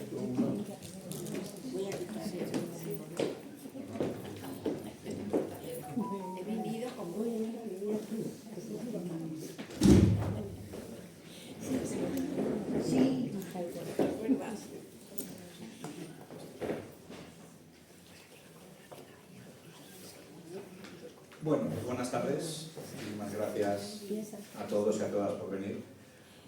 He venido con sí, Bueno, pues buenas tardes. Muchísimas gracias a todos y a todas por venir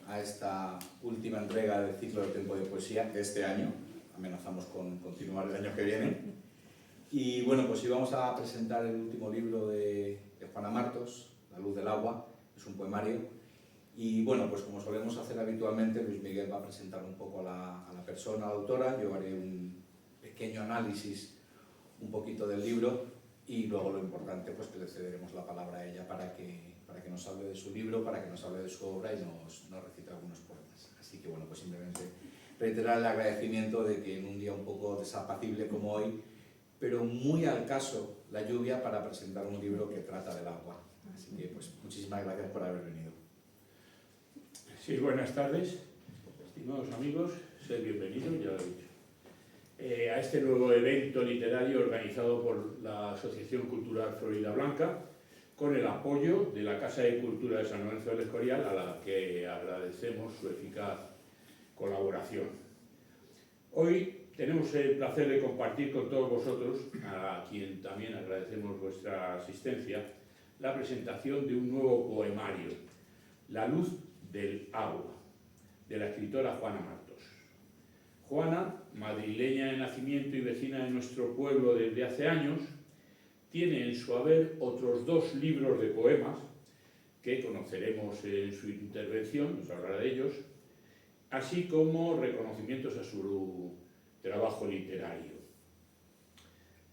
a esta última entrega del ciclo de Tiempo de Poesía de este año. Amenazamos con continuar el año que viene. Y bueno, pues íbamos a presentar el último libro de Juana Martos, La luz del agua, es un poemario. Y bueno, pues como solemos hacer habitualmente, Luis Miguel va a presentar un poco a la persona, a la autora. Yo haré un pequeño análisis un poquito del libro y luego lo importante, pues que le cederemos la palabra a ella para que nos hable de su libro, para que nos hable de su obra y nos recite algunos poemas. Así que bueno, pues simplemente reiterar el agradecimiento de que en un día un poco desapacible como hoy, pero muy al caso la lluvia para presentar un libro que trata del agua. Así que pues muchísimas gracias por haber venido. Sí, buenas tardes, estimados amigos, sed bienvenidos, ya lo he dicho, a este nuevo evento literario organizado por la Asociación Cultural Florida Blanca, con el apoyo de la Casa de Cultura de San Lorenzo del Escorial, a la que agradecemos su eficaz colaboración. Hoy tenemos el placer de compartir con todos vosotros, a quien también agradecemos vuestra asistencia, la presentación de un nuevo poemario, La luz del agua, de la escritora Juana Martos. Juana, madrileña de nacimiento y vecina de nuestro pueblo desde hace años, tiene en su haber otros dos libros de poemas que conoceremos en su intervención, nos hablará de ellos, así como reconocimientos a su trabajo literario.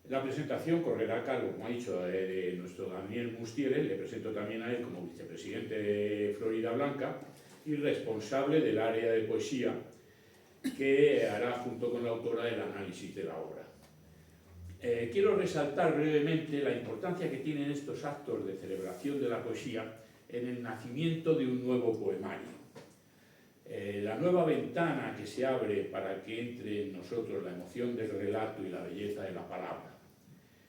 La presentación correrá a cargo, como ha dicho, de nuestro Daniel Mustiere. Le presento también a él como vicepresidente de Florida Blanca y responsable del área de poesía, que hará junto con la autora el análisis de la obra. Quiero resaltar brevemente la importancia que tienen estos actos de celebración de la poesía en el nacimiento de un nuevo poemario. La nueva ventana que se abre para que entre en nosotros la emoción del relato y la belleza de la palabra.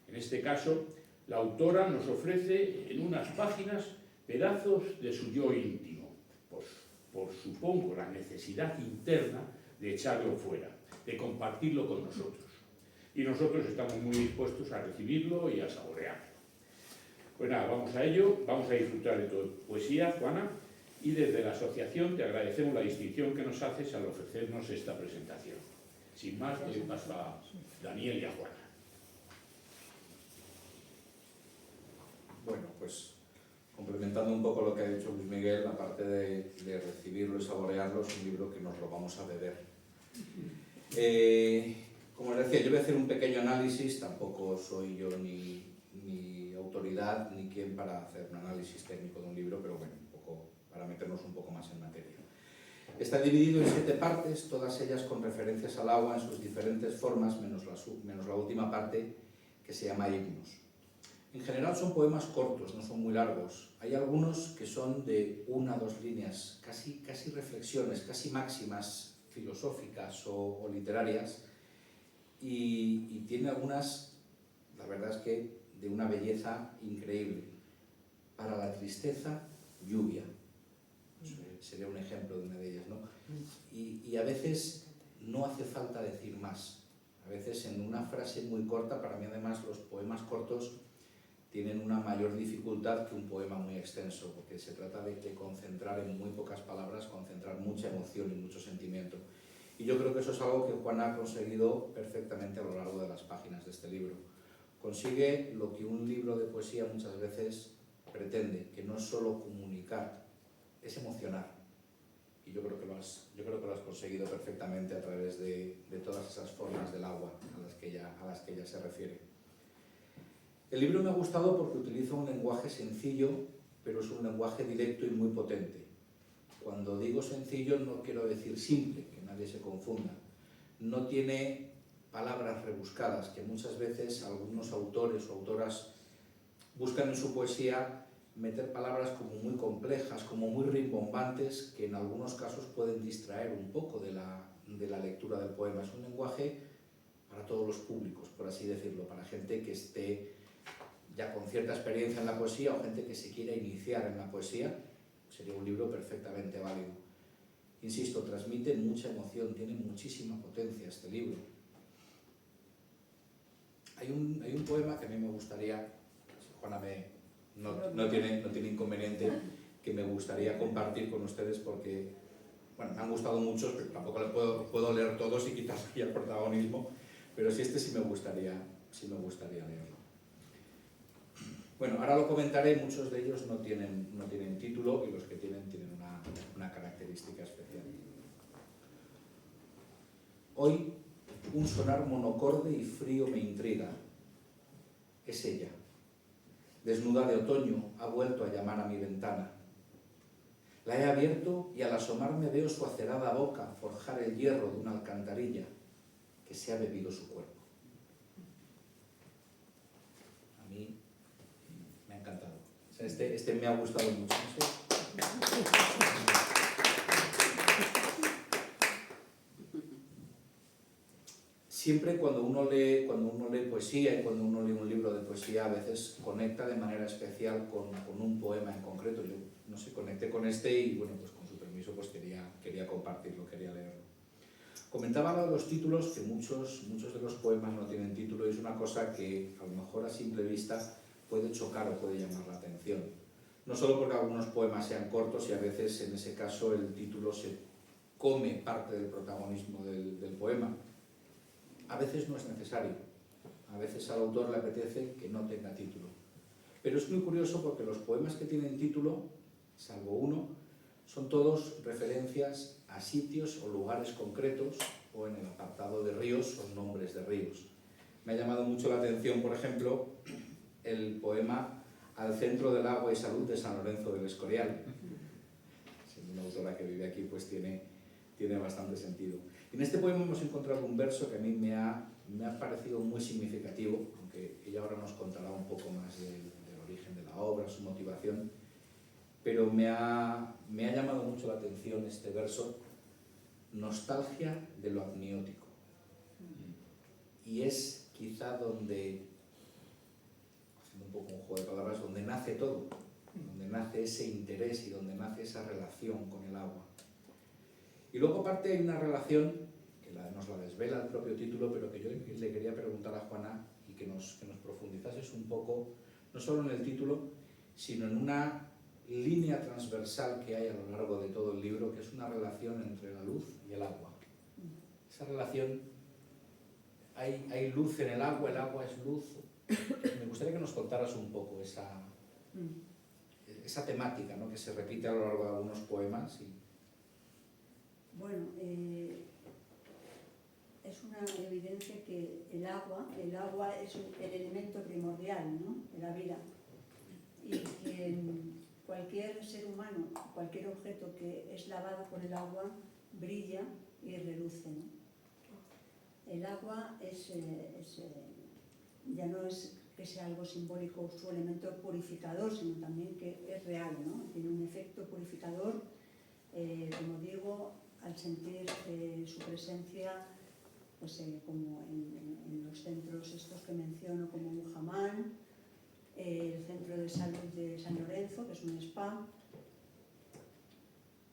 En este caso, la autora nos ofrece en unas páginas pedazos de su yo íntimo, por supongo la necesidad interna de echarlo fuera, de compartirlo con nosotros. Y nosotros estamos muy dispuestos a recibirlo y a saborearlo. Pues nada, vamos a ello, vamos a disfrutar de tu poesía, Juana, y desde la asociación te agradecemos la distinción que nos haces al ofrecernos esta presentación. Sin más, doy paso a Daniel y a Juana. Bueno, pues complementando un poco lo que ha dicho Luis Miguel, aparte de recibirlo y saborearlo, es un libro que nos lo vamos a beber. Como les decía, yo voy a hacer un pequeño análisis, tampoco soy yo ni autoridad ni quien para hacer un análisis técnico de un libro, pero bueno, un poco para meternos un poco más en materia. Está dividido en 7 partes, todas ellas con referencias al agua en sus diferentes formas, menos la última parte, que se llama himnos. En general son poemas cortos, no son muy largos. Hay algunos que son de 1 o 2 líneas, casi reflexiones, casi máximas filosóficas o literarias, y tiene algunas, la verdad es que de una belleza increíble. Para la tristeza, lluvia. Sería un ejemplo de una de ellas, ¿no? Y a veces no hace falta decir más. A veces en una frase muy corta, para mí además los poemas cortos tienen una mayor dificultad que un poema muy extenso, porque se trata de concentrar en muy pocas palabras, concentrar mucha emoción y mucho sentimiento. Y yo creo que eso es algo que Juana ha conseguido perfectamente a lo largo de las páginas de este libro. Consigue lo que un libro de poesía muchas veces pretende, que no es solo comunicar, es emocionar. Y yo creo que lo has conseguido perfectamente a través de todas esas formas del agua a las que ella se refiere. El libro me ha gustado porque utiliza un lenguaje sencillo, pero es un lenguaje directo y muy potente. Cuando digo sencillo no quiero decir simple, que nadie se confunda. No tiene palabras rebuscadas, que muchas veces algunos autores o autoras buscan en su poesía meter palabras como muy complejas, como muy rimbombantes, que en algunos casos pueden distraer un poco de la lectura del poema. Es un lenguaje para todos los públicos, por así decirlo, para gente que esté ya con cierta experiencia en la poesía o gente que se quiera iniciar en la poesía. Sería un libro perfectamente válido. Insisto, transmite mucha emoción, tiene muchísima potencia este libro. Hay un poema que a mí me gustaría, si Juana no tiene inconveniente, que me gustaría compartir con ustedes porque, bueno, me han gustado muchos, pero tampoco les puedo leer todos y quitarle ya el protagonismo, pero sí, este sí me gustaría leerlo. Bueno, ahora lo comentaré, muchos de ellos no tienen título y los que tienen una característica especial. Hoy un sonar monocorde y frío me intriga. Es ella. Desnuda de otoño, ha vuelto a llamar a mi ventana. La he abierto y al asomarme veo su acerada boca forjar el hierro de una alcantarilla que se ha bebido su cuerpo. A mí me ha encantado. O sea, este me ha gustado mucho. No sé. Siempre cuando uno lee poesía y cuando uno lee un libro de poesía, a veces conecta de manera especial con un poema en concreto. Yo, no sé, conecté con este y, bueno, pues con su permiso, pues quería compartirlo, quería leerlo. Comentaba lo de los títulos, que muchos de los poemas no tienen título, y es una cosa que a lo mejor a simple vista puede chocar o puede llamar la atención. No solo porque algunos poemas sean cortos y a veces en ese caso el título se come parte del protagonismo del poema. A veces no es necesario, a veces al autor le apetece que no tenga título. Pero es muy curioso porque los poemas que tienen título, salvo uno, son todos referencias a sitios o lugares concretos, o en el apartado de ríos son nombres de ríos. Me ha llamado mucho la atención, por ejemplo, el poema Al centro del agua y salud de San Lorenzo del Escorial. Siendo una autora que vive aquí, pues tiene bastante sentido. En este poema hemos encontrado un verso que a mí me ha parecido muy significativo, aunque ella ahora nos contará un poco más del origen de la obra, su motivación, pero me ha llamado mucho la atención este verso, nostalgia de lo amniótico. Y es quizá donde, haciendo un poco un juego de palabras, donde nace todo, donde nace ese interés y donde nace esa relación con el agua. Y luego aparte hay una relación, que nos la desvela el propio título, pero que yo le quería preguntar a Juana y que nos profundizases un poco, no solo en el título, sino en una línea transversal que hay a lo largo de todo el libro, que es una relación entre la luz y el agua. Esa relación, hay luz en el agua es luz. Me gustaría que nos contaras un poco esa temática, ¿no?, que se repite a lo largo de algunos poemas. Bueno, es una evidencia que el agua es el elemento primordial, ¿no?, de la vida, y que cualquier ser humano, cualquier objeto que es lavado por el agua brilla y reluce, ¿no? El agua ya no es que sea algo simbólico, su elemento purificador, sino también que es real, ¿no? Tiene un efecto purificador, como digo, al sentir su presencia, pues, como en los centros estos que menciono, como Mujamán, el centro de salud de San Lorenzo, que es un spa,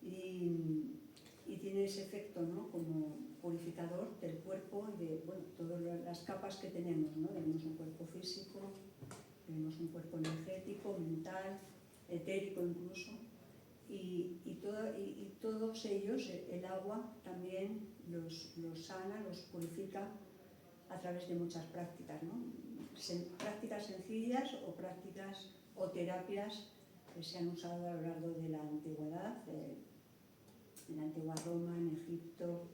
y tiene ese efecto, ¿no?, como purificador del cuerpo y de, bueno, todas las capas que tenemos, ¿no? Tenemos un cuerpo físico, tenemos un cuerpo energético, mental, etérico incluso. Y todos ellos, el agua también los sana, los purifica a través de muchas prácticas, ¿no? Prácticas sencillas o prácticas o terapias que se han usado a lo largo de la antigüedad, en la antigua Roma, en Egipto,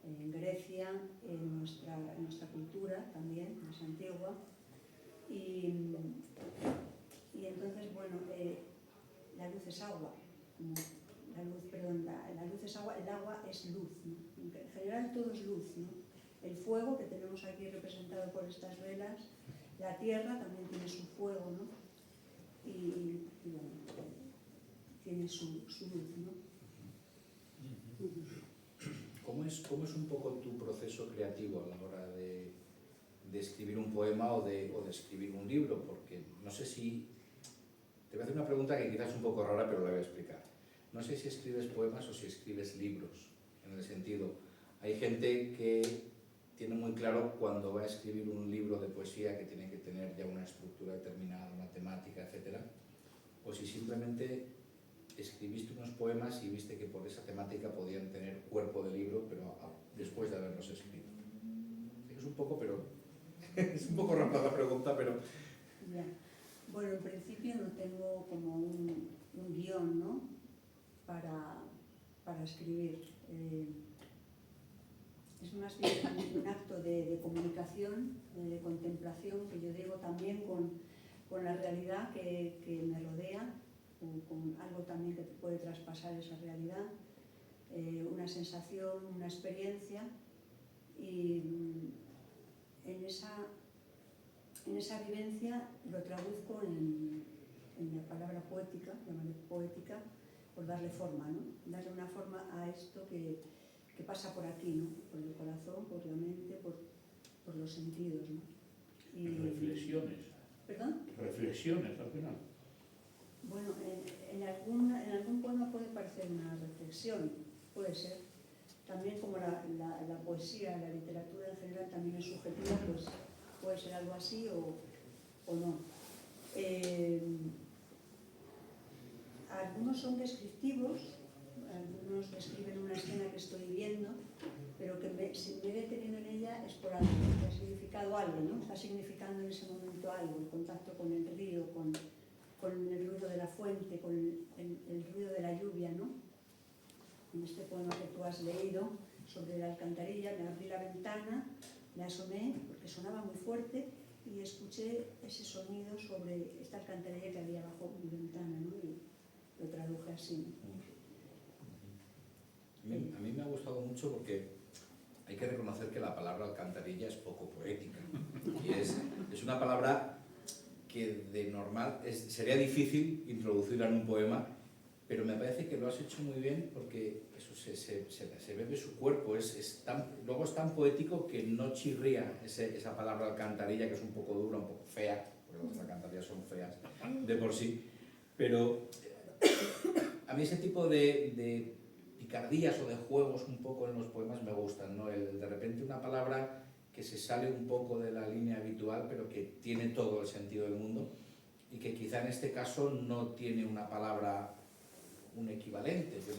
en Grecia, en nuestra cultura también, más antigua. Y entonces, bueno, la luz es agua. La luz es agua, el agua es luz, ¿no? En general todo es luz, ¿no? El fuego que tenemos aquí representado por estas velas, la tierra también tiene su fuego, ¿no? Y bueno, tiene su luz, ¿no? ¿cómo es un poco tu proceso creativo a la hora de escribir un poema o de escribir un libro? Porque no sé si... Te voy a hacer una pregunta que quizás es un poco rara, pero la voy a explicar. No sé si escribes poemas o si escribes libros, en el sentido... Hay gente que tiene muy claro cuando va a escribir un libro de poesía que tiene que tener ya una estructura determinada, una temática, etc. O si simplemente escribiste unos poemas y viste que por esa temática podían tener cuerpo de libro, pero después de haberlos escrito. Es un poco, pero... es un poco rara la pregunta, pero... Ya. Bueno, en principio no tengo como un guión, ¿no? para escribir. Es más bien un acto de comunicación, de contemplación, que yo digo también con la realidad que me rodea, con algo también que te puede traspasar esa realidad, una sensación, una experiencia, y en esa vivencia lo traduzco en la palabra poética, llamaré poética, por darle forma, ¿no? Darle una forma a esto que pasa por aquí, ¿no? Por el corazón, por la mente, por los sentidos, ¿no? Y... reflexiones. ¿Perdón? Reflexiones al final. Bueno, en algún poema puede parecer una reflexión, puede ser. También como la poesía, la literatura en general también es subjetiva, pues puede ser algo así o no. Algunos son descriptivos, algunos describen una escena que estoy viendo, pero que si me he detenido en ella es por algo, que ha significado algo, ¿no? Está significando en ese momento algo, el contacto con el río, con el ruido de la fuente, con el ruido de la lluvia, ¿no? En este poema que tú has leído sobre la alcantarilla, me abrí la ventana, me asomé porque sonaba muy fuerte y escuché ese sonido sobre esta alcantarilla que había bajo mi ventana, ¿no? Y lo traduje así. A mí me ha gustado mucho porque hay que reconocer que la palabra alcantarilla es poco poética. Y es una palabra que de normal sería difícil introducirla en un poema, pero me parece que lo has hecho muy bien porque eso se ve de su cuerpo. Luego es tan poético que no chirría esa palabra alcantarilla, que es un poco dura, un poco fea, porque las alcantarillas son feas de por sí. Pero a mí ese tipo de picardías o de juegos un poco en los poemas me gustan, ¿no? De repente una palabra que se sale un poco de la línea habitual, pero que tiene todo el sentido del mundo, y que quizá en este caso no tiene una palabra, un equivalente. Yo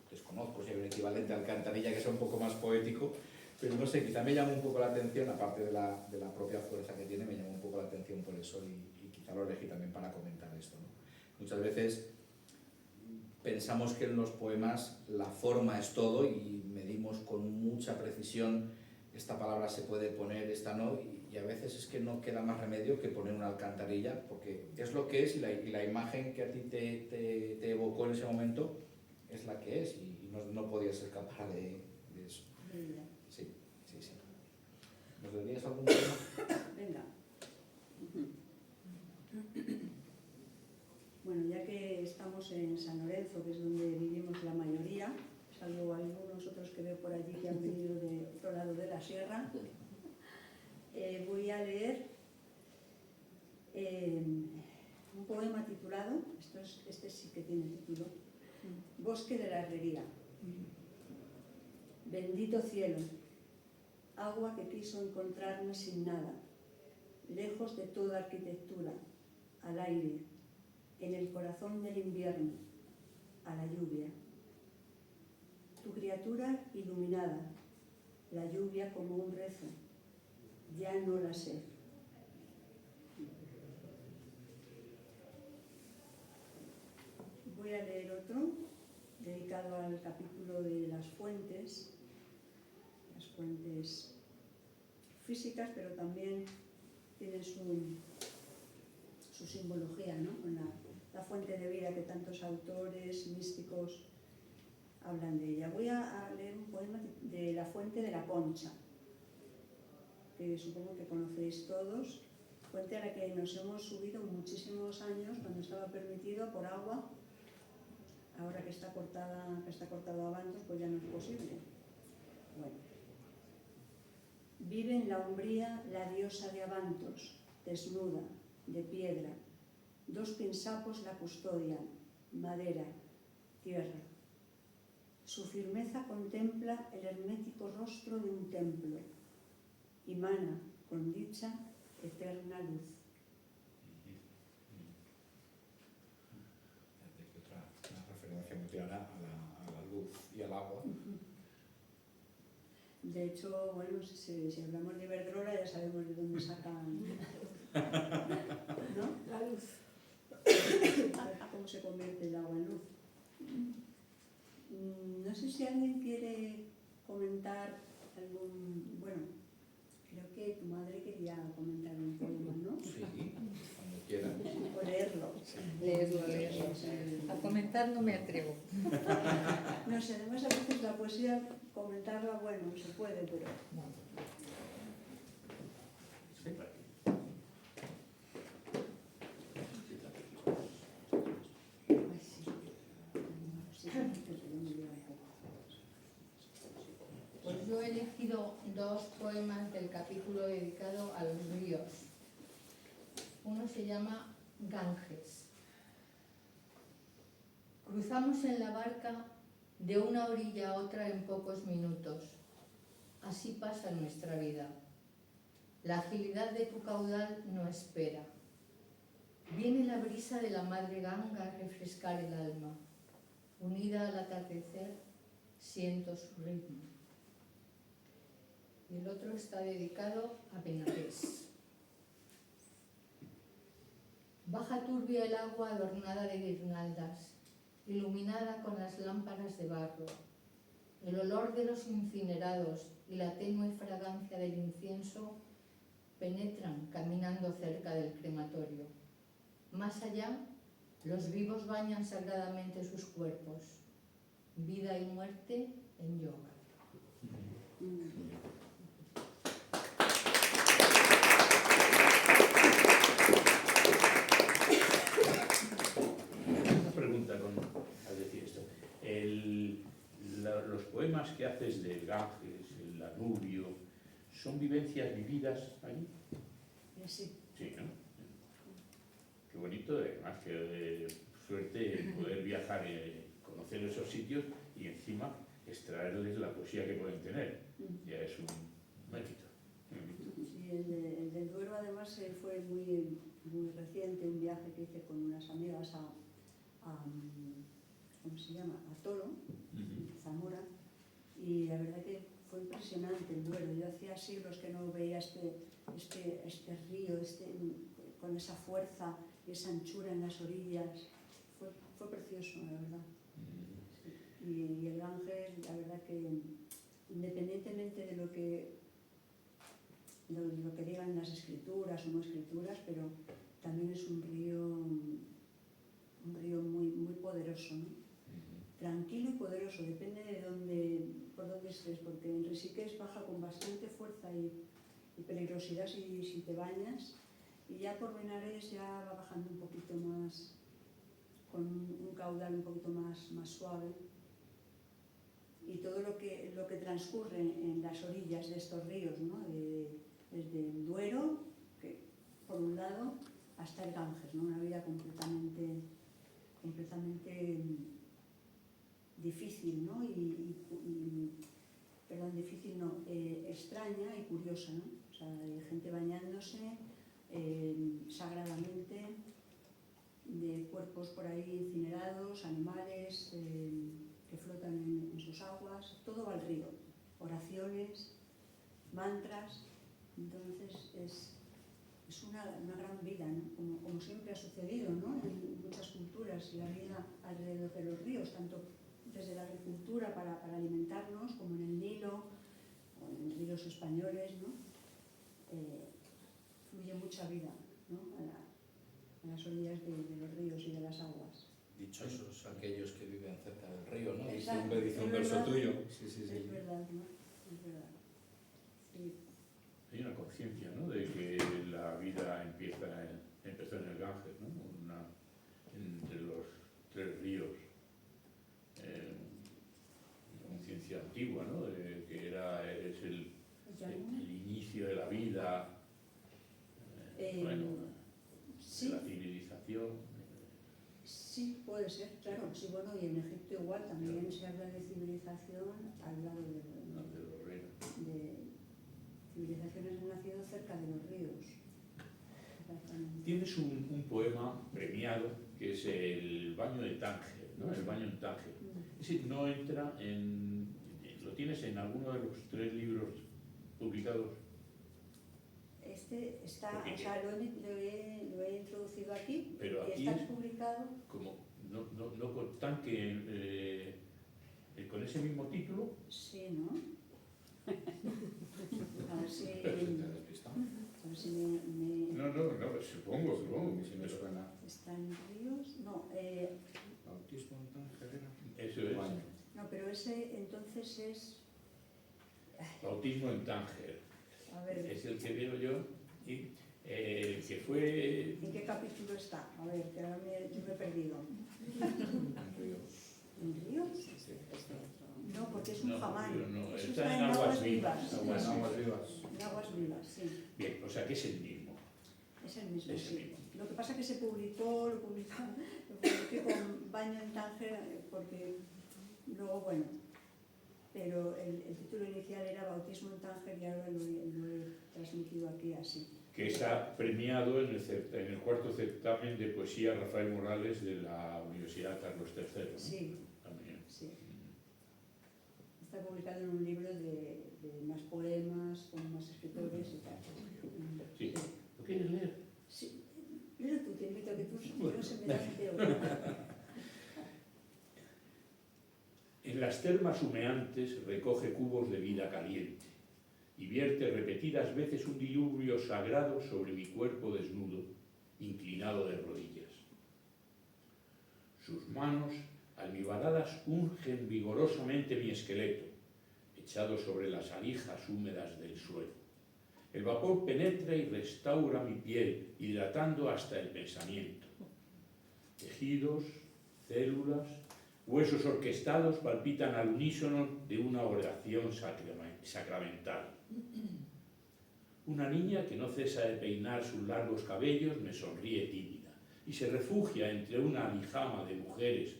desconozco si hay un equivalente a alcantarilla que sea un poco más poético, pero no sé, quizá me llama un poco la atención, aparte de la propia fuerza que tiene, me llama un poco la atención por eso, y quizá lo elegí también para comentar esto, ¿no? Muchas veces pensamos que en los poemas la forma es todo y medimos con mucha precisión: esta palabra se puede poner, esta no, y a veces es que no queda más remedio que poner una alcantarilla, porque es lo que es, y la imagen que a ti te evocó en ese momento es la que es, y no podías escapar de eso. Sí. ¿Nos dirías algún poema? Venga. Bueno, ya que estamos en San Lorenzo, que es donde vivimos la mayoría, salvo algunos otros que veo por allí que han venido de otro lado de la sierra, voy a leer un poema titulado, este sí que tiene título, Bosque de la Herrería. Bendito cielo, agua que quiso encontrarme sin nada, lejos de toda arquitectura, al aire, en el corazón del invierno, a la lluvia. Tu criatura iluminada, la lluvia como un rezo, ya no la sé. Voy a leer otro, dedicado al capítulo de las fuentes físicas, pero también tienen su simbología, ¿no? Con la fuente de vida que tantos autores místicos hablan de ella. Voy a leer un poema de La fuente de la Concha, que supongo que conocéis todos, fuente a la que nos hemos subido muchísimos años cuando estaba permitido por agua. Ahora que está cortado a bandos, pues ya no es posible. Bueno. Vive en la umbría la diosa de Abantos, desnuda, de piedra. 2 pinsapos la custodian, madera, tierra. Su firmeza contempla el hermético rostro de un templo y mana, con dicha, eterna luz. Una referencia muy clara a la luz y al agua. De hecho, bueno, si hablamos de Iberdrola ya sabemos de dónde sacan, ¿no? La luz. Cómo se convierte el agua en luz. No sé si alguien quiere comentar algún... Bueno, creo que tu madre quería comentar un poema, ¿no? Sí, cuando quieran. O leerlo. Leerlo. A comentar no me atrevo. No sé, además a veces la poesía, comentarla, bueno, se puede, pero... Pues yo he elegido 2 poemas del capítulo dedicado a los ríos. Uno se llama Ganges. Cruzamos en la barca de una orilla a otra en pocos minutos. Así pasa nuestra vida. La agilidad de tu caudal no espera. Viene la brisa de la madre Ganga a refrescar el alma. Unida al atardecer, siento su ritmo. Y el otro está dedicado a Benavés. Baja turbia el agua adornada de guirnaldas, iluminada con las lámparas de barro. El olor de los incinerados y la tenue fragancia del incienso penetran caminando cerca del crematorio. Más allá, los vivos bañan sagradamente sus cuerpos. Vida y muerte en yoga. Una pregunta al decir esto. Los poemas que haces del Ganges, el Danubio, ¿son vivencias vividas allí? Sí. Sí, ¿no? Qué bonito, además que de suerte poder viajar, conocer esos sitios y encima extraerles la poesía que pueden tener. Ya es un mérito. Sí, el del Duero además fue muy, muy reciente, un viaje que hice con unas amigas a ¿cómo se llama? A Toro, Zamora, y la verdad que fue impresionante el Duero. Yo hacía siglos que no veía este río, con esa fuerza y esa anchura en las orillas. Fue precioso, la verdad. Sí. Y el Ganges, la verdad que independientemente de lo que digan las escrituras o no escrituras, pero también es un río muy, muy poderoso, ¿no? Tranquilo y poderoso, depende de por dónde estés, porque en Rishikesh baja con bastante fuerza y peligrosidad si te bañas, y ya por Benavés ya va bajando un poquito más, con un caudal un poquito más suave. Y todo lo que transcurre en las orillas de estos ríos, ¿no? Desde el Duero, que por un lado, hasta el Ganges, ¿no? Una vida completamente difícil, ¿no? Difícil no, extraña y curiosa, ¿no? O sea, de gente bañándose sagradamente, de cuerpos por ahí incinerados, animales que flotan en sus aguas, todo va al río, oraciones, mantras. Entonces es una gran vida, ¿no? Como siempre ha sucedido, ¿no? En muchas culturas, la vida alrededor de los ríos, tanto desde la agricultura para alimentarnos, como en el Nilo, o en los ríos españoles, ¿no? Fluye mucha vida, ¿no? A las orillas de los ríos y de las aguas. Dichosos aquellos que viven cerca del río, ¿no? Exacto, Dice un verso tuyo. Sí. Es verdad, ¿no? Es verdad. Sí. Hay una conciencia, ¿no?, de que la vida empezó en el Ganges, ¿no? Entre los 3 ríos. Una conciencia antigua, ¿no?, de que era ¿De alguna? el inicio de la vida, bueno, sí. de la civilización. Sí, puede ser, claro. Sí, bueno, y en Egipto igual también se habla de civilización al lado De los reinos. de civilizaciones que han nacido cerca de los ríos. Exactamente. Tienes un poema premiado que es el baño de Tánger, ¿no? El baño en Tánger. Ese no entra ¿lo tienes en alguno de los 3 libros publicados? Este está, Porque o sea, lo he introducido aquí, Pero y aquí está es publicado. como, no con Tánger, con ese mismo título. Sí, ¿no? A ver si, Pero si te has despistado. a ver si me No, supongo. Si me suena. ¿Está en ríos? No, Bautismo en Tánger era. Eso es. Baño. no, pero ese entonces es... Bautismo en Tánger. A ver, Es el que veo yo. Y el que fue. ¿en qué capítulo está? A ver, que ahora yo me he perdido. En Ríos. ¿En ríos? Sí, sí. No, porque es un jamán. No, Eso está en aguas vivas. Aguas vivas. En aguas vivas, sí. Bien, o sea que es el mismo. Es el mismo, Es el sí. mismo. Lo que pasa es que se lo publiqué con baño en Tánger, porque luego, bueno, pero el título inicial era Bautismo en Tánger y ahora lo he transmitido aquí así. Que está premiado en el 4º certamen de poesía Rafael Morales de la Universidad Carlos III, ¿no? Sí, También. sí. Está publicado en un libro de más poemas, con más escritores y tal. Sí. ¿Lo quieres leer? Sí. Léelo tú, te invito a que tú, yo no sé, me das peor. En las termas humeantes recoge cubos de vida caliente y vierte repetidas veces un diluvio sagrado sobre mi cuerpo desnudo, inclinado de rodillas. Sus manos almibaradas ungen vigorosamente mi esqueleto, echado sobre las alijas húmedas del suelo. El vapor penetra y restaura mi piel, hidratando hasta el pensamiento. Tejidos, células, huesos orquestados palpitan al unísono de una oración sacramental. Una niña que no cesa de peinar sus largos cabellos me sonríe tímida y se refugia entre una aljama de mujeres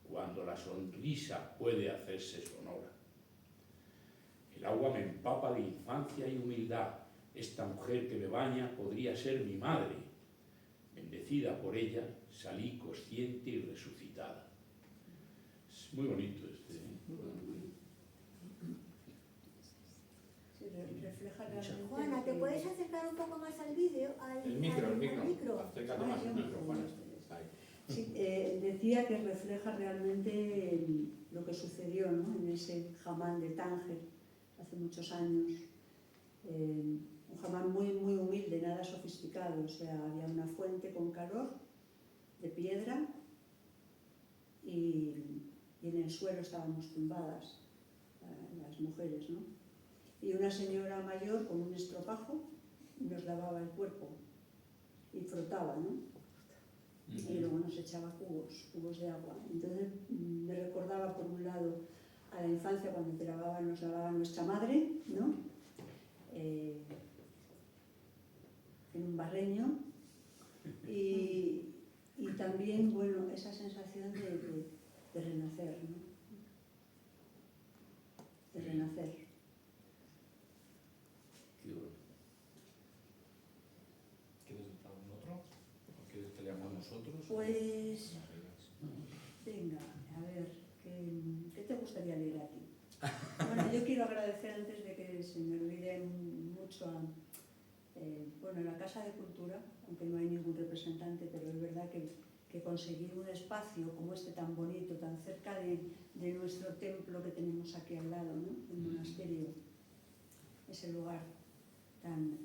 cuando la sonrisa puede hacerse sonora. El agua me empapa de infancia y humildad. Esta mujer que me baña podría ser mi madre. Bendecida por ella, salí consciente y resucitada. Es muy bonito este. Sí, refleja realmente... Juana, ¿te puedes acercar un poco más al vídeo? El micro. micro? Acércate más al micro, Juan. Ahí. Sí, decía que refleja realmente lo que sucedió, ¿no?, en ese hamán de Tánger hace muchos años. Un hamán muy, muy humilde, nada sofisticado. O sea, había una fuente con calor de piedra y en el suelo estábamos tumbadas las mujeres, ¿no? Y una señora mayor con un estropajo nos lavaba el cuerpo y frotaba, ¿no? Y luego nos echaba cubos de agua. Entonces me recordaba, por un lado, a la infancia cuando nos lavaba nuestra madre, ¿no? En un barreño. Y también, bueno, esa sensación de renacer, ¿no? De renacer. ¿Quieres algún otro? ¿O quieres que leamos nosotros? Pues, venga, a ver, ¿qué te gustaría leer a ti? Bueno, yo quiero agradecer, antes de que se me olvide mucho, a la Casa de Cultura, aunque no hay ningún representante, pero es verdad que conseguir un espacio como este tan bonito, tan cerca de nuestro templo que tenemos aquí al lado, ¿no?, el monasterio, ese lugar tan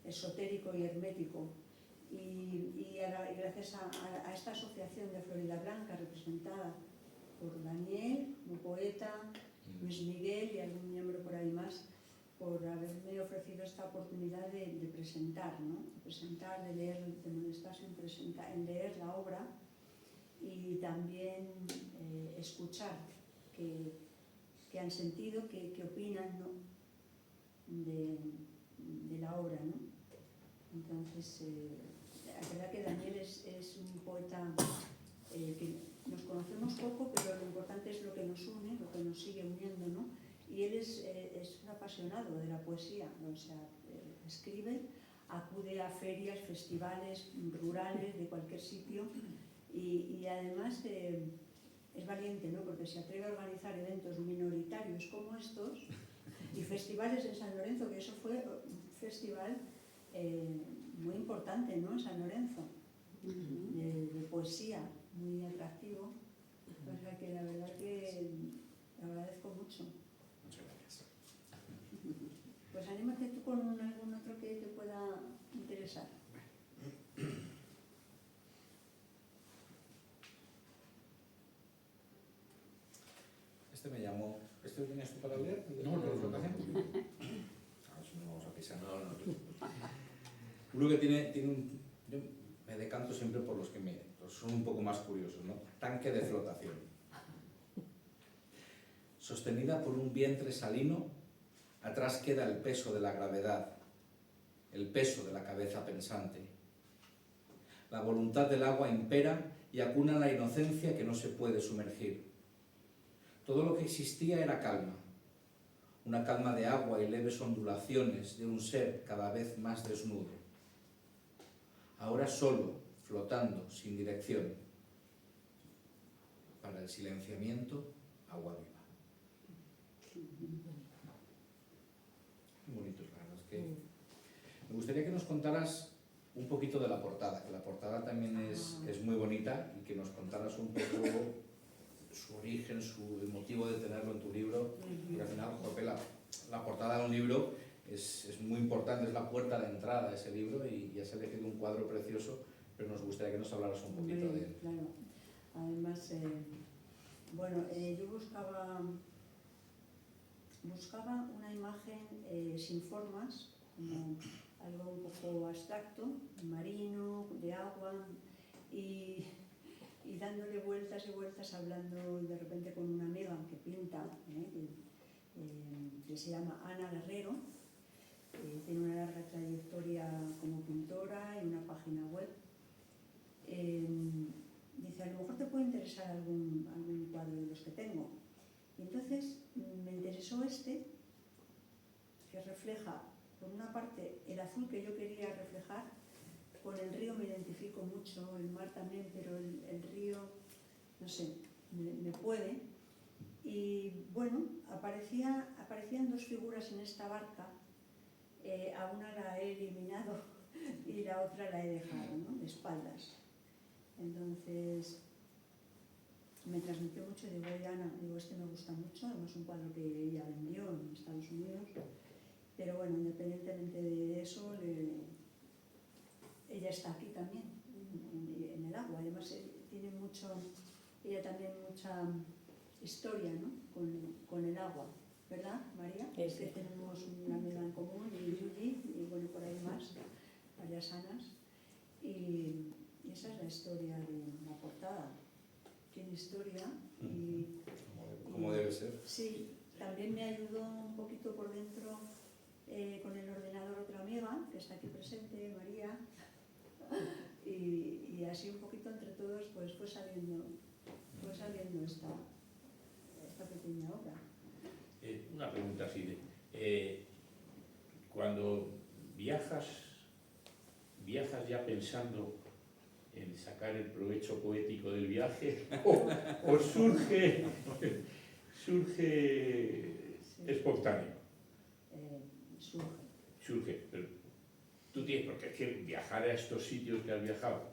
esotérico y hermético, y gracias a esta asociación de Florida Blanca, representada por Daniel, como poeta, Luis Miguel y algún miembro por ahí más, por haberme ofrecido esta oportunidad de presentar, ¿no? De leer, de molestarse en leer la obra y también escuchar qué han sentido, qué opinan, ¿no? de la obra, ¿no? Entonces, la verdad que Daniel es un poeta que nos conocemos poco, pero lo importante es lo que nos une, lo que nos sigue uniendo, ¿no? Y él es un apasionado de la poesía, o sea, escribe, acude a ferias, festivales rurales de cualquier sitio y además es valiente, ¿no? Porque se atreve a organizar eventos minoritarios como estos y festivales en San Lorenzo, que eso fue un festival muy importante, ¿no? En San Lorenzo, de poesía, muy atractivo. O sea que la verdad que le agradezco mucho. Muchas gracias. Pues anímate tú con algún otro que te pueda interesar. Este me llamó... ¿Este lo tenías tú para leer? No. A ver si no vamos a pisar. Uno que tiene un... Yo me decanto siempre por los que son un poco más curiosos, ¿no? Tanque de flotación. Sostenida por un vientre salino, atrás queda el peso de la gravedad, el peso de la cabeza pensante. La voluntad del agua impera y acuna la inocencia que no se puede sumergir. Todo lo que existía era calma, una calma de agua y leves ondulaciones de un ser cada vez más desnudo. Ahora solo, flotando, sin dirección. Para el silenciamiento, agua viva. Muy bonitos, la verdad es que... Me gustaría que nos contaras un poquito de la portada, que la portada también es muy bonita y que nos contaras un poco su origen, el motivo de tenerlo en tu libro. Y al final, jope, la portada de un libro es muy importante, es la puerta de entrada a ese libro y ya has elegido un cuadro precioso, pero nos gustaría que nos hablaras un poquito de él. Claro, además, yo buscaba una imagen sin formas, como algo un poco abstracto, marino, de agua, y dándole vueltas y vueltas, hablando de repente con una amiga que pinta, que se llama Ana Guerrero, tiene una larga trayectoria como pintora y una página web. Dice, a lo mejor te puede interesar algún cuadro de los que tengo. Y entonces me interesó este, que refleja, por una parte, el azul que yo quería reflejar. Con el río me identifico mucho, el mar también, pero el río, no sé, me puede. Y bueno, aparecían dos figuras en esta barca, a una la he eliminado y la otra la he dejado, ¿no? De espaldas. Entonces, me transmitió mucho, digo, oye Ana, este me gusta mucho, además un cuadro que ella vendió en Estados Unidos, pero bueno, independientemente de eso, ella está aquí también, en el agua, además ella también mucha historia, ¿no? con el agua, ¿verdad, María? Sí. Es que tenemos una amiga en común, y bueno, por ahí más, varias Anas, y esa es la historia de la portada. Tiene historia y... ¿Cómo debe ser? Sí, también me ayudó un poquito por dentro con el ordenador otra amiga, que está aquí presente, María, y así un poquito entre todos pues fue saliendo esta pequeña obra. Una pregunta así cuando viajas ya pensando en sacar el provecho poético del viaje o surge espontáneo. Surge, pero tú tienes, porque es que viajar a estos sitios que has viajado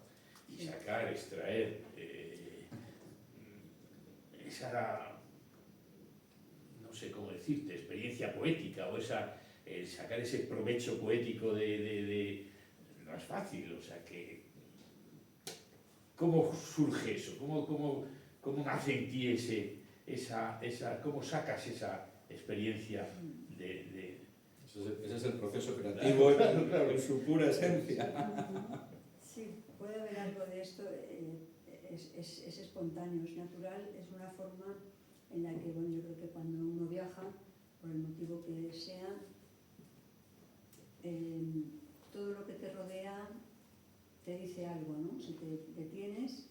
y sacar, extraer esa, no sé cómo decirte, experiencia poética o sacar ese provecho poético no es fácil, o sea que ¿cómo surge eso? ¿Cómo nace en ti cómo sacas esa experiencia de... Ese es el proceso creativo, claro, en su pura esencia. Sí, puede haber algo de esto, es espontáneo, es natural, es una forma en la que, bueno, yo creo que cuando uno viaja, por el motivo que sea, todo lo que te rodea te dice algo, ¿no? Si te detienes,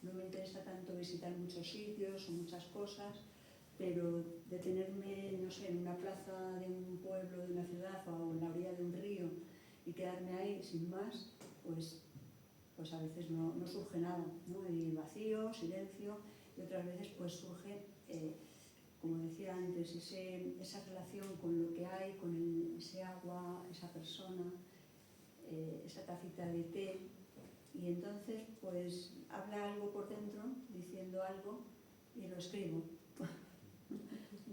no me interesa tanto visitar muchos sitios o muchas cosas, pero detenerme, no sé, en una plaza de un pueblo, de una ciudad o en la orilla de un río y quedarme ahí sin más, pues a veces no surge nada, ¿no? Hay vacío, silencio, y otras veces pues surge, como decía antes, esa relación con lo que hay, con ese agua, esa persona, esa tacita de té, y entonces pues habla algo por dentro, diciendo algo, y lo escribo.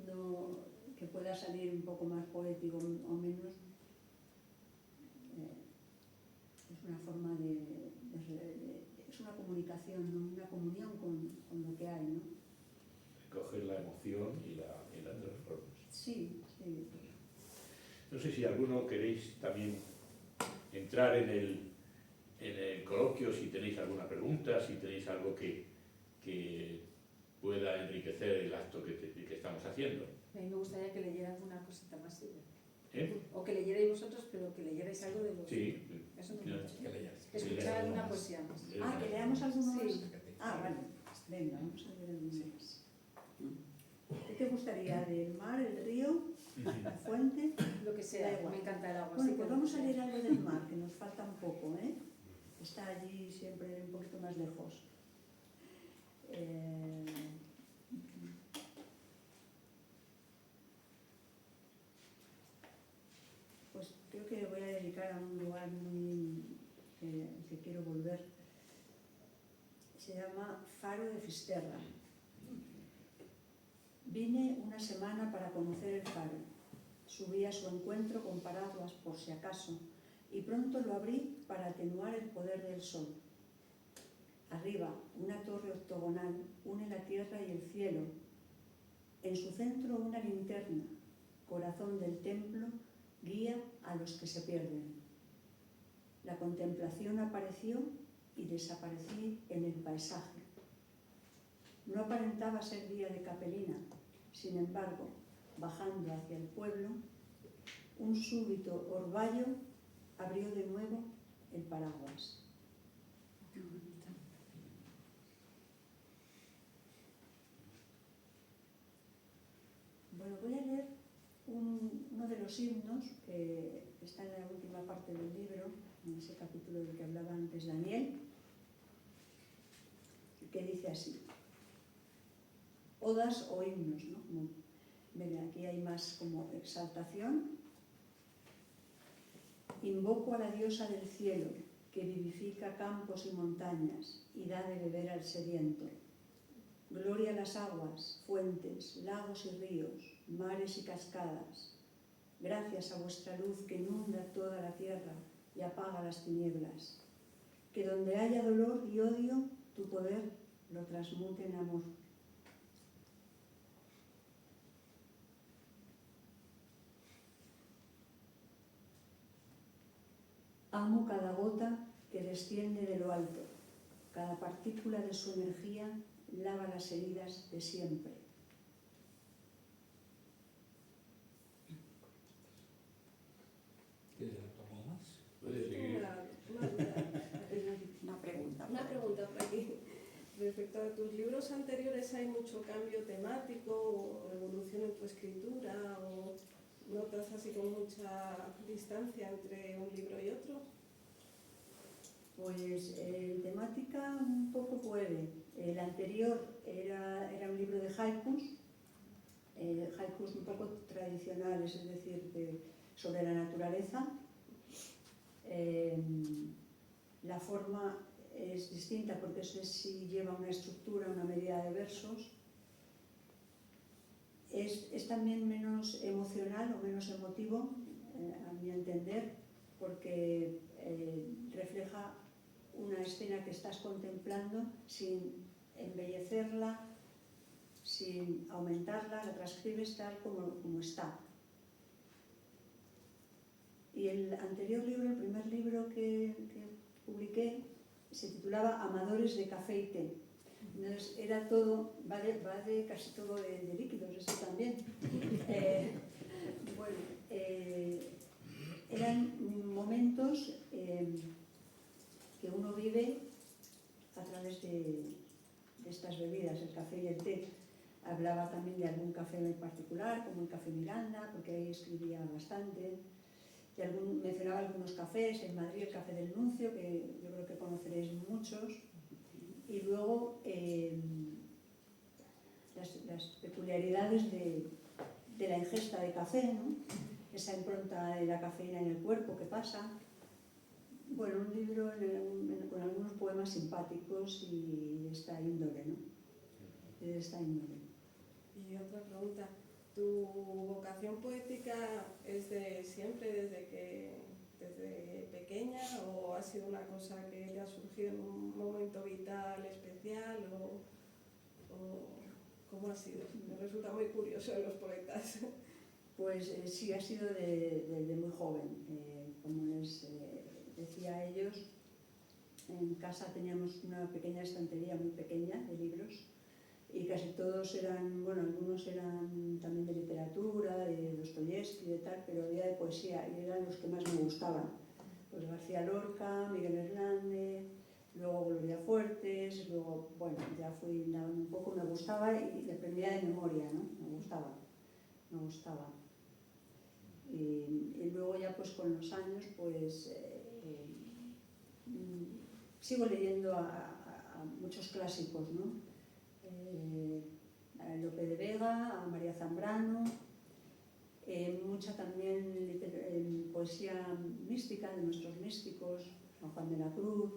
No, que pueda salir un poco más poético o menos, es una forma es una comunicación, ¿no? Una comunión con lo que hay, ¿no? Recoger la emoción y la transformas. Sí, sí. No sé si alguno queréis también entrar en el coloquio, si tenéis alguna pregunta, si tenéis algo que pueda enriquecer el acto que estamos haciendo. A mí me gustaría que leyeran alguna cosita más suya. ¿Eh? O que leyerais vosotros, pero que leyerais algo de los... Sí. Eso me No, gustaría. Que leáis. Escuchar alguna poesía más. Que leamos alguno más. Sí. Vale. Venga, vamos a leer alguno más. ¿Qué te gustaría? ¿Del mar, el río, la fuente? Lo que Da sea, igual. me encanta el agua. Bueno, así pues que vamos lo a que leer sea. algo del mar, que nos falta un poco, ¿eh? Está allí siempre un poquito más lejos. Pues creo que voy a dedicar a un lugar muy al que quiero volver. Se llama Faro de Fisterra. Vine una semana para conocer el faro. Subí a su encuentro con paraguas por si acaso y pronto lo abrí para atenuar el poder del sol. Arriba, una torre octogonal une la tierra y el cielo. En su centro una linterna, corazón del templo, guía a los que se pierden. La contemplación apareció y desaparecí en el paisaje. No aparentaba ser guía de capelina, sin embargo, bajando hacia el pueblo, un súbito orvallo abrió de nuevo el paraguas. Qué bonito. Bueno, voy a leer uno de los himnos que está en la última parte del libro, en ese capítulo del que hablaba antes Daniel, que dice así: odas o himnos, ¿no? Aquí hay más como exaltación. Invoco a la diosa del cielo, que vivifica campos y montañas y da de beber al sediento. Gloria a las aguas, fuentes, lagos y ríos, mares y cascadas. Gracias a vuestra luz que inunda toda la tierra y apaga las tinieblas. Que donde haya dolor y odio, tu poder lo transmute en amor. Amo cada gota que desciende de lo alto. Cada partícula de su energía lava las heridas de siempre. ¿Quieres leer algo más? Puedes seguir. Una pregunta por aquí. Respecto a tus libros anteriores, ¿hay mucho cambio temático o evolución en tu escritura? ¿O notas así con mucha distancia entre un libro y otro? Pues temática un poco puede. El anterior era un libro de haikus, haikus un poco tradicionales, es decir, sobre la naturaleza. La forma es distinta porque eso sí lleva una estructura, una medida de versos. Es también menos emocional o menos emotivo, a mi entender, porque refleja una escena que estás contemplando sin embellecerla, sin aumentarla, la transcribes tal como está. Y el anterior libro, el primer libro que publiqué, se titulaba Amadores de café y té. Entonces era todo, va de casi todo de líquidos, eso también. Eran café y el té. Hablaba también de algún café en particular, como el Café Miranda, porque ahí escribía bastante. Mencionaba algunos cafés, en Madrid el Café del Nuncio, que yo creo que conoceréis muchos. Y luego las peculiaridades de la ingesta de café, ¿no? Esa impronta de la cafeína en el cuerpo que pasa. Bueno, un libro con algunos poemas simpáticos y de esta índole, ¿no? De esta índole. Y otra pregunta, ¿tu vocación poética es de siempre, desde pequeña, o ha sido una cosa que te ha surgido en un momento vital especial, o cómo ha sido? Me resulta muy curioso de los poetas. Pues sí, ha sido desde muy joven. Como les decía a ellos, en casa teníamos una pequeña estantería muy pequeña de libros, y casi todos eran, bueno, algunos eran también de literatura, de Dostoyevsky, de tal, pero había de poesía, y eran los que más me gustaban. Pues García Lorca, Miguel Hernández, luego Gloria Fuertes, luego, bueno, ya fui indagando un poco, me gustaba y le aprendía de memoria, ¿no? Me gustaba. Y luego ya pues con los años pues sigo leyendo a muchos clásicos, ¿no? A Lope de Vega, a María Zambrano, mucha también poesía mística de nuestros místicos, San Juan de la Cruz,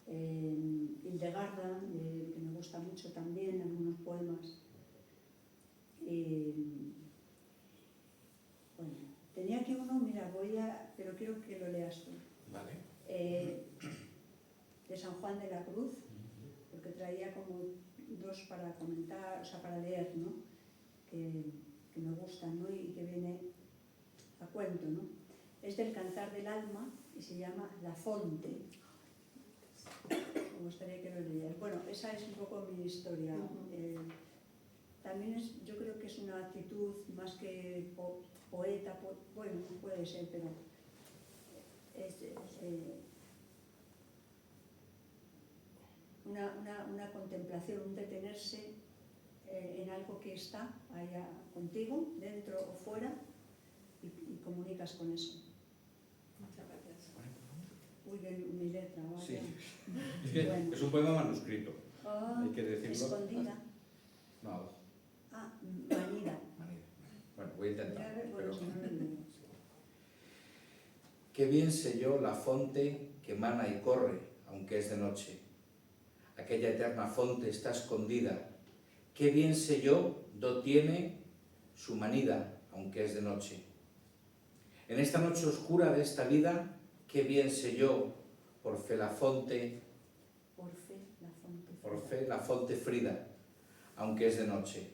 Hildegarda, que me gusta mucho también, algunos poemas. Bueno, tenía aquí uno, mira, pero quiero que lo leas tú. Vale. De San Juan de la Cruz, porque traía como dos para comentar, o sea, para leer, ¿no? Que me gustan, ¿no? Y que viene a cuento, ¿no? Es del Cantar del Alma y se llama La Fonte. Me gustaría que lo leyeras. Bueno, esa es un poco mi historia. También yo creo que es una actitud más que poeta, bueno, puede ser, pero es una contemplación, un detenerse en algo que está allá contigo, dentro o fuera, y comunicas con eso. Muchas gracias. Uy, mi letra, vaya. Sí. Es que Bueno. es un poema manuscrito, Ah, hay que decirlo. escondida. No, Ah, manida. manera. Bueno, voy a intentar. Bueno, Pero... si no lo digo. Qué bien sé yo la fonte que mana y corre, aunque es de noche. Aquella eterna fonte está escondida. Qué bien sé yo do tiene su manida, aunque es de noche. En esta noche oscura de esta vida, qué bien sé yo, por fe la fonte frida, aunque es de noche.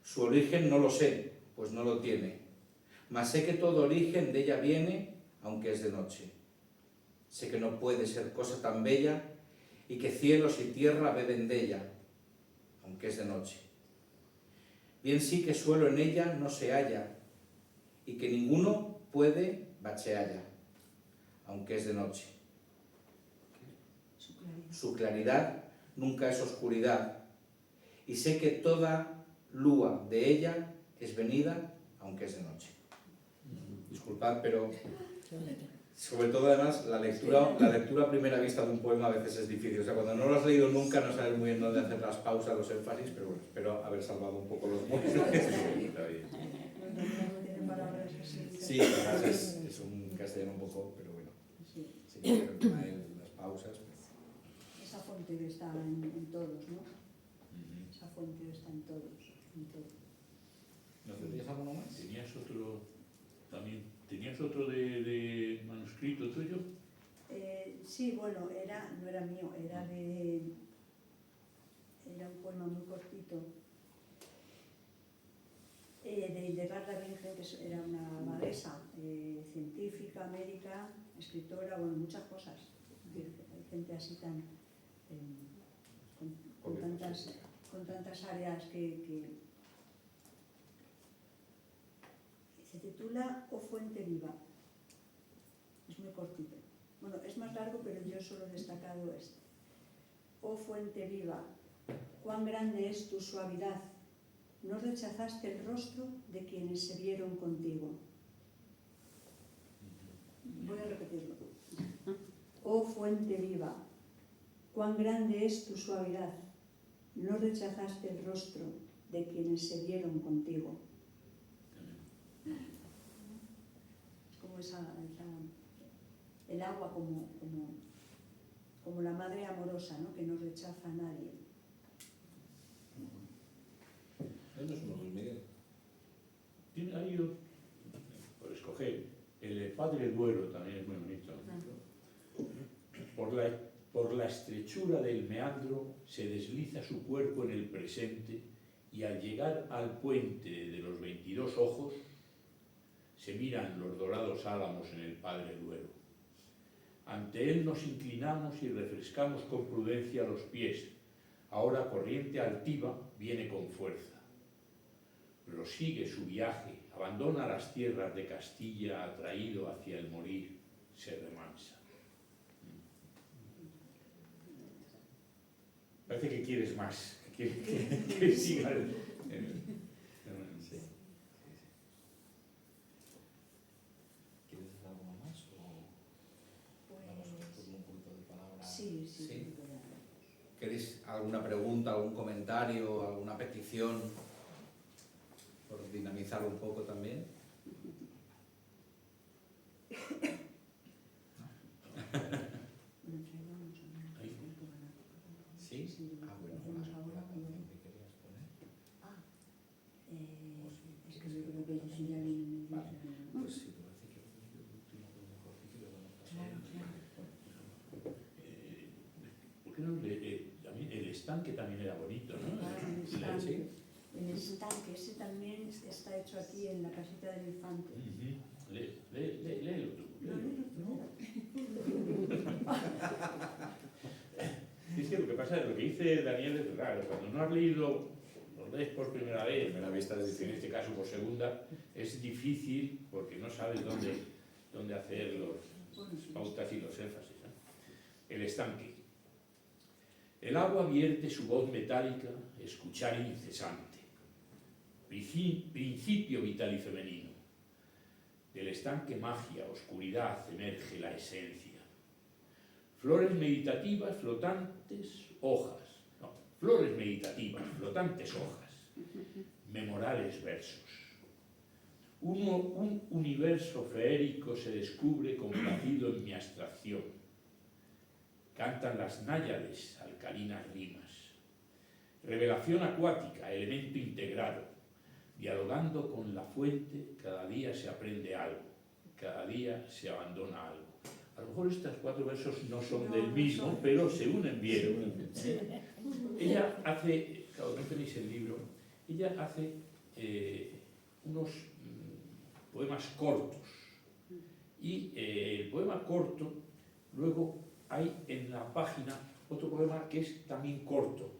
Su origen no lo sé, pues no lo tiene, mas sé que todo origen de ella viene, aunque es de noche. Sé que no puede ser cosa tan bella y que cielos y tierra beben de ella, aunque es de noche. Bien sí que suelo en ella no se halla y que ninguno puede bachealla, aunque es de noche. Su claridad nunca es oscuridad y sé que toda luz de ella es venida, aunque es de noche. Disculpad, pero sobre todo además la lectura a primera vista de un poema a veces es difícil. O sea, cuando no lo has leído nunca no sabes muy bien dónde hacer las pausas, los énfasis, pero bueno, espero haber salvado un poco los puntos. Sí, además es un castellano un poco, pero bueno, Sí. sí, pero el tema de las pausas. Pero... Esa fuente está en todos, ¿no? Esa fuente está en todos. ¿Nos decías alguno más? ¿Tenías otro de manuscrito tuyo? Sí, bueno, no era mío, era un poema muy cortito de Hildegarda Bingen, que era una abadesa, científica, médica, escritora, bueno, muchas cosas. Hay gente así tan con tantas áreas que se titula O Fuente Viva. Es muy cortito. Bueno, es más largo, pero yo solo he destacado este. Oh fuente viva, cuán grande es tu suavidad. No rechazaste el rostro de quienes se vieron contigo. Voy a repetirlo. Oh fuente viva, cuán grande es tu suavidad. No rechazaste el rostro de quienes se vieron contigo. Es como el agua como la madre amorosa, ¿no? Que no rechaza a nadie. ¿Dónde es uno, Luis Miguel? Tiene ahí, por escoger, el Padre Duero también es muy bonito. Por la estrechura del meandro se desliza su cuerpo en el presente y al llegar al puente de los 22 ojos se miran los dorados álamos en el Padre Duero. Ante él nos inclinamos y refrescamos con prudencia los pies. Ahora corriente altiva viene con fuerza. Prosigue su viaje, abandona las tierras de Castilla, atraído hacia el morir, se remansa. Parece que quieres más, que siga el... Sí. ¿Quieres decir algo más o vamos por un punto de palabra? Sí. ¿Sí? ¿Queréis alguna pregunta, algún comentario, alguna petición? Por dinamizar un poco también. ¿Sí? Ah, bueno, la canción que querías poner. Es que yo creo que eso sí ya viene. Vale, pues sí, te parece que el último que mejor que lo vamos a pasar. ¿Por qué no? También el estanque también era bonito, ¿no? Sí. El estanque, ese también está hecho aquí en la casita del infante. Léelo tú. Es que lo que pasa es lo que dice Daniel es raro. Cuando no has leído, lo lees por primera vez, Primera vista es difícil. en este caso por segunda, es difícil porque no sabes dónde hacer las pautas y los énfasis, ¿no? El estanque. El agua vierte su voz metálica, escuchar incesante. Principio vital y femenino. Del estanque magia, oscuridad, emerge la esencia. Flores meditativas, flotantes hojas. No, flores meditativas, flotantes hojas. Memorales versos. Un universo feérico se descubre complacido en mi abstracción. Cantan las náyades, alcalinas rimas. Revelación acuática, elemento integrado. Dialogando con la fuente, cada día se aprende algo, cada día se abandona algo. A lo mejor estos 4 versos no son del mismo, pero se unen bien. Ella hace, claro, no tenéis el libro, ella hace unos poemas cortos. Y el poema corto, luego hay en la página otro poema que es también corto,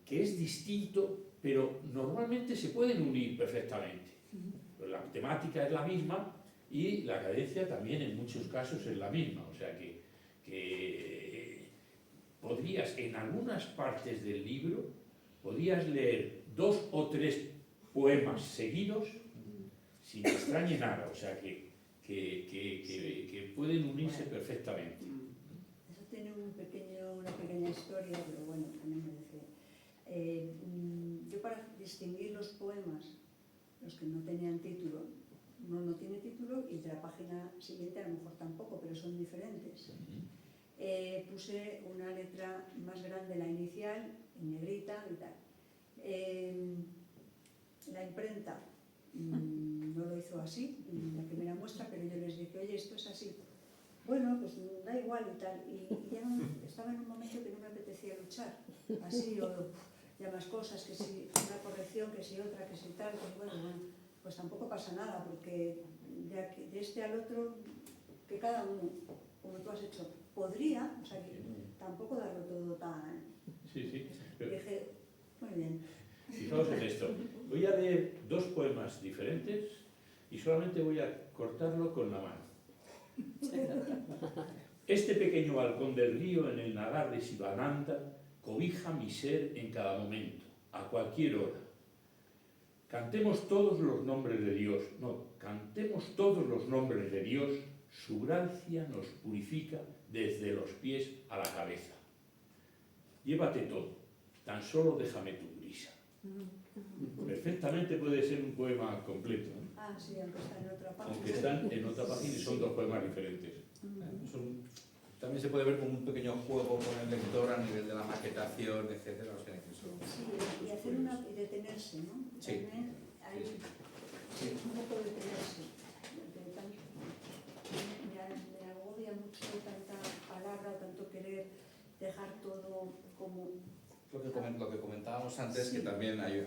que es distinto, pero normalmente se pueden unir perfectamente. La temática es la misma y la cadencia también en muchos casos es la misma. O sea que podrías, en algunas partes del libro, podrías leer 2 o 3 poemas seguidos sin que extrañe nada. O sea que pueden unirse perfectamente. Eso tiene una pequeña historia, pero bueno, también merece. Yo para distinguir los poemas, los que no tenían título, uno no tiene título y de la página siguiente a lo mejor tampoco, pero son diferentes. Puse una letra más grande, la inicial, en negrita y tal. La imprenta no lo hizo así en la primera muestra, pero yo les dije, oye, esto es así. Bueno, pues da igual y tal. Y ya estaba en un momento que no me apetecía luchar. Así, o ya más cosas, que si una corrección, que si otra, que si tal, pues bueno, pues tampoco pasa nada, porque de este al otro, que cada uno, como tú has hecho, podría, o sea, que tampoco darlo todo tan... Sí. Pero dije, muy bien. Fijaos en esto. Voy a leer 2 poemas diferentes y solamente voy a cortarlo con la mano. Este pequeño balcón del río en el Nagar de Sivananda cobija mi ser en cada momento, a cualquier hora. Cantemos todos los nombres de Dios, cantemos todos los nombres de Dios, su gracia nos purifica desde los pies a la cabeza. Llévate todo, tan solo déjame tu brisa. Perfectamente puede ser un poema completo, ¿no? Ah, sí, aunque está en otra página. Aunque están en otra página y son dos poemas diferentes. También se puede ver como un pequeño juego con el lector a nivel de la maquetación, etcétera. O sea, que eso... Sí, y hacer y detenerse, ¿no? Sí. También hay un poco de detenerse. Me agobia mucho tanta palabra, tanto querer dejar todo como... Lo que comentábamos antes, Sí. que también hay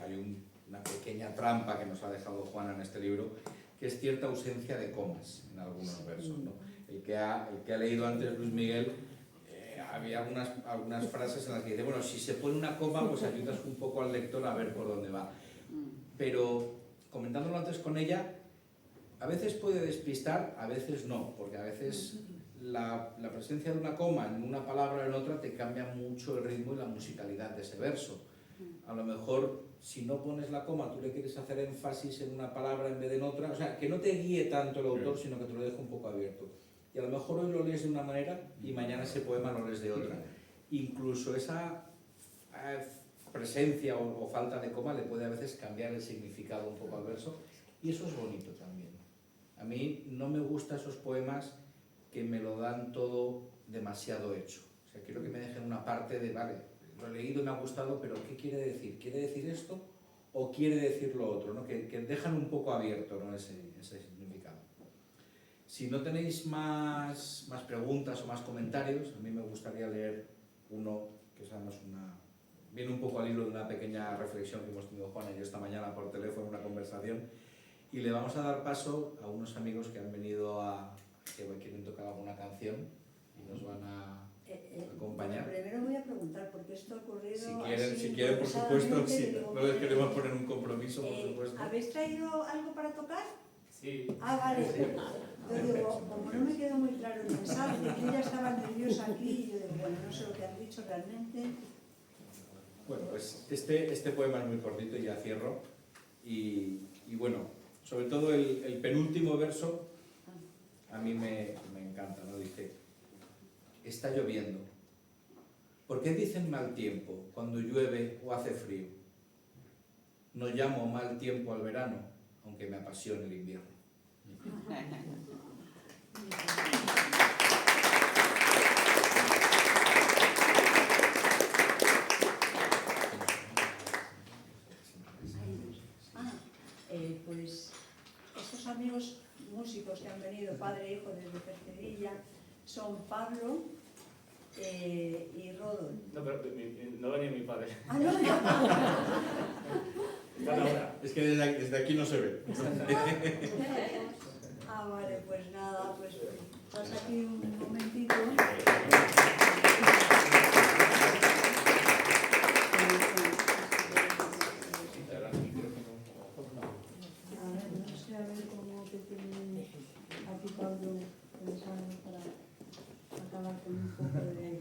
una pequeña trampa que nos ha dejado Juana en este libro, que es cierta ausencia de comas en algunos versos, ¿no? El que ha leído antes Luis Miguel, había algunas frases en las que dice, bueno, si se pone una coma, pues ayudas un poco al lector a ver por dónde va. Pero, comentándolo antes con ella, a veces puede despistar, a veces no, porque a veces la presencia de una coma en una palabra o en otra te cambia mucho el ritmo y la musicalidad de ese verso. A lo mejor, si no pones la coma, tú le quieres hacer énfasis en una palabra en vez de en otra, o sea, que no te guíe tanto el autor, sino que te lo deje un poco abierto. Y a lo mejor hoy lo lees de una manera y mañana ese poema lo lees de otra. Incluso esa presencia o falta de coma le puede a veces cambiar el significado un poco al verso, y eso es bonito también. A mí no me gustan esos poemas que me lo dan todo demasiado hecho. O sea, quiero que me dejen una parte de, vale, lo he leído y me ha gustado, pero ¿qué quiere decir? ¿Quiere decir esto o quiere decir lo otro? ¿No? Que dejan un poco abierto, ¿no? ese significado. Si no tenéis más preguntas o más comentarios, a mí me gustaría leer uno que es además viene un poco al hilo de una pequeña reflexión que hemos tenido Juana y yo esta mañana por teléfono, una conversación, y le vamos a dar paso a unos amigos que han venido que quieren tocar alguna canción y nos van a acompañar. Bueno, primero voy a preguntar, porque esto ha ocurrido Si quieren, por supuesto, sí, no les queremos poner un compromiso, por supuesto. ¿Habéis traído algo para tocar? Sí. Ah, vale. Yo digo, como no me quedó muy claro el mensaje, yo ya estaba nerviosa aquí, y yo digo, bueno, no sé lo que han dicho realmente. Bueno, pues este poema es muy cortito y ya cierro. Y bueno, sobre todo el penúltimo verso a mí me encanta, ¿no? Dice, está lloviendo. ¿Por qué dicen mal tiempo cuando llueve o hace frío? No llamo mal tiempo al verano, aunque me apasione el invierno. Pues estos amigos músicos que han venido, padre e hijo desde Cercedilla, son Pablo y Rodolfo. No, pero no venía mi padre. Ah, no, Están ahora. Es que desde aquí no se ve. Ah, vale, pues nada, pues pasa aquí un momentito. A ver cómo te tiene aquí Pablo pensando para acabar con un poco de...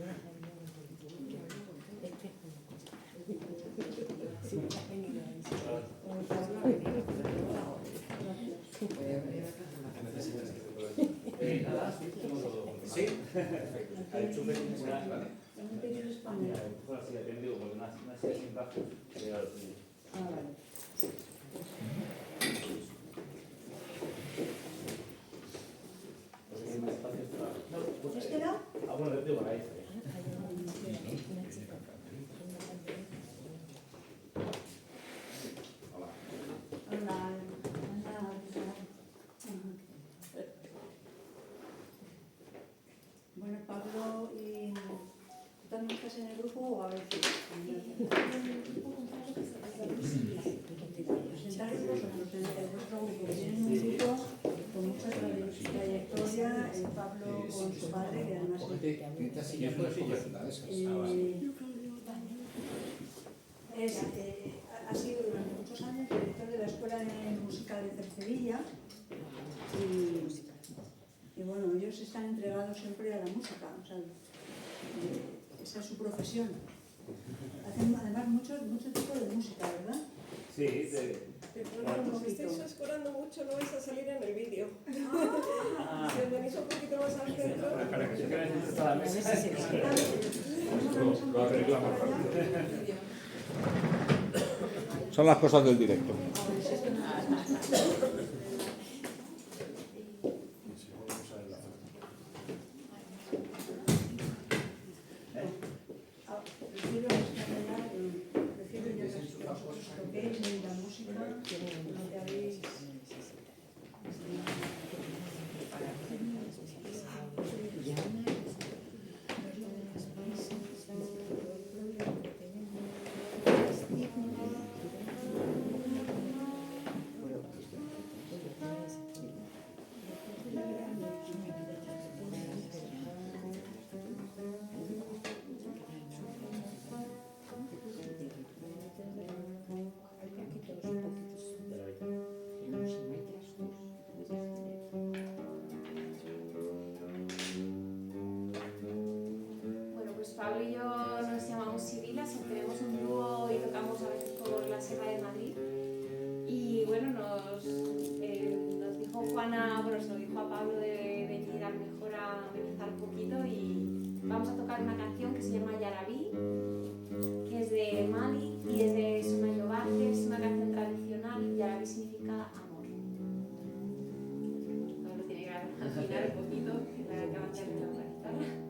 ¿Sí? Ha hecho ¿Dónde te quieres poner? Así atendido, porque una silla sin bajo. Ah, vale. ¿Este lado? Ah, bueno, te digo, ahí. Hola. Bueno, Pablo, ¿y tú también estás en el grupo o a veces? Presentaros vosotros, el vuestro grupo. Tienen un grupo con mucha trayectoria, Pablo con su padre, que además ha sido durante muchos años director de la Escuela de Música de Cercedilla y bueno, ellos están entregados siempre a la música, o sea, esa es su profesión. Hacen además mucho tipo de música, ¿verdad? Sí, Perdona, os estáis escorando mucho, no vais a salir en el vídeo. Ah, Si os venís un poquito más al centro. Para que es se que necesito la mesa. lo arreglamos rápido. Son las cosas del directo. Prefiero ya que vosotros toquéis la música, no te habéis... Bueno, pues Pablo y yo nos llamamos Sibilas, tenemos un dúo y tocamos a veces por la Sierra de Madrid. Y bueno, nos dijo Juana, bueno, se lo dijo a Pablo de venir a lo mejor a amenizar un poquito y vamos a tocar una canción que se llama Yarabí, que es de Mali y es de Sonayobar, que es una canción tradicional. Yarabí significa amor. Pablo tiene que afinar un poquito, que la acaban de arreglar la guitarra.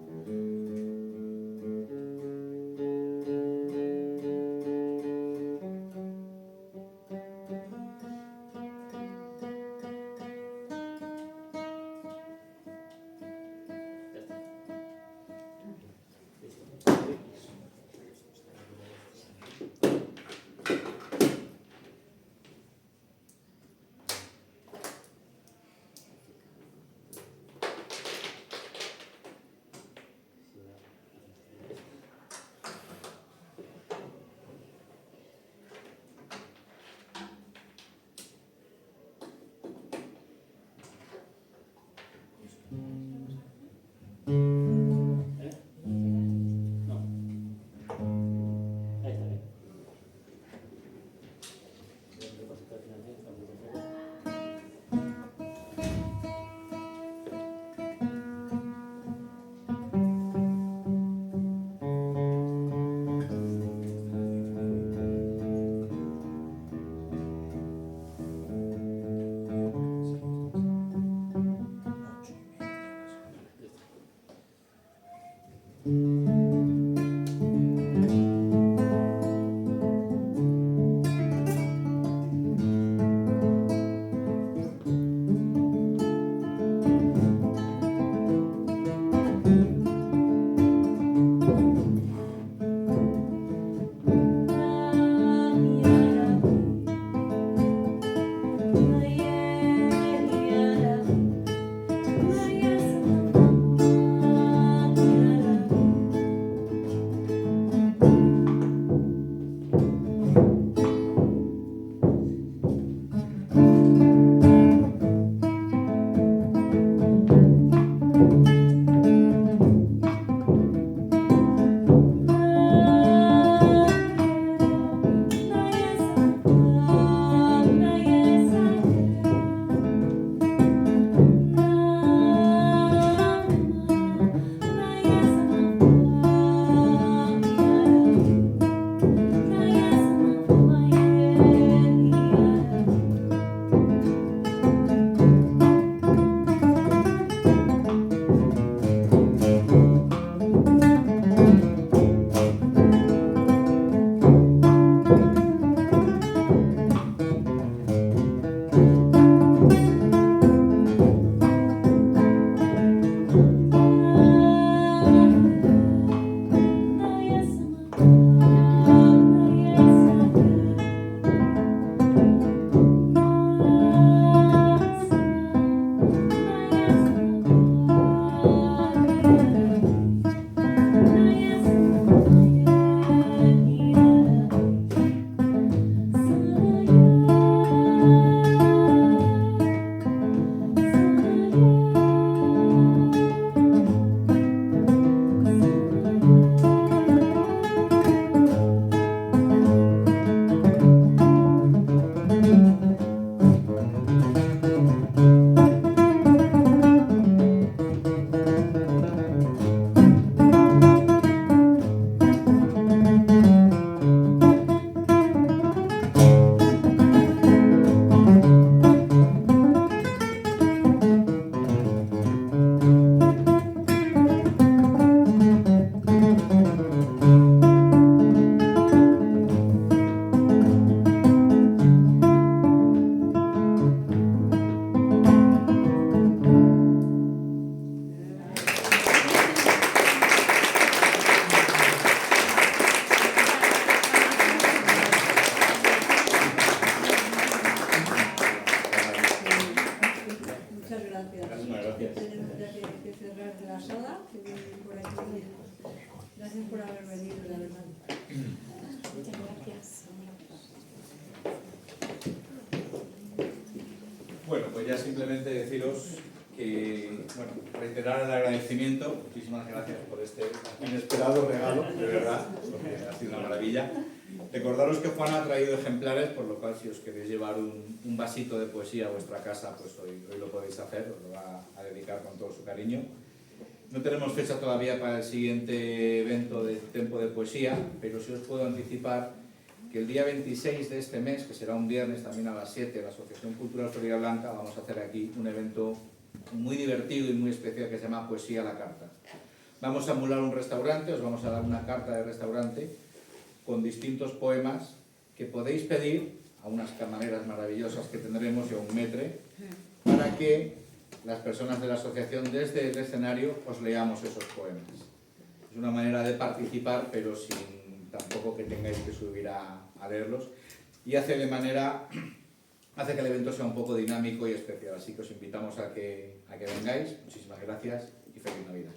Gracias. Tenemos ya que cerrar la sala, que viene por aquí. Gracias por haber venido, la verdad. Muchas gracias. Bueno, pues ya simplemente deciros que, bueno, reiterar el agradecimiento. Muchísimas gracias por este inesperado regalo, de verdad, porque ha sido una maravilla. Recordaros que Juana ha traído ejemplares, por lo cual si os queréis llevar un vasito de poesía a vuestra casa, pues hoy lo podéis hacer, os lo va a dedicar con todo su cariño. No tenemos fecha todavía para el siguiente evento de Tempo de Poesía, pero sí os puedo anticipar que el día 26 de este mes, que será un viernes también a las 7, la Asociación Cultural Florida Blanca, vamos a hacer aquí un evento muy divertido y muy especial que se llama Poesía a la Carta. Vamos a emular un restaurante, os vamos a dar una carta de restaurante con distintos poemas que podéis pedir a unas camareras maravillosas que tendremos y a un metre, para que las personas de la asociación desde el escenario os leamos esos poemas. Es una manera de participar, pero sin tampoco que tengáis que subir a leerlos, y hace que el evento sea un poco dinámico y especial. Así que os invitamos a que vengáis. Muchísimas gracias y feliz Navidad.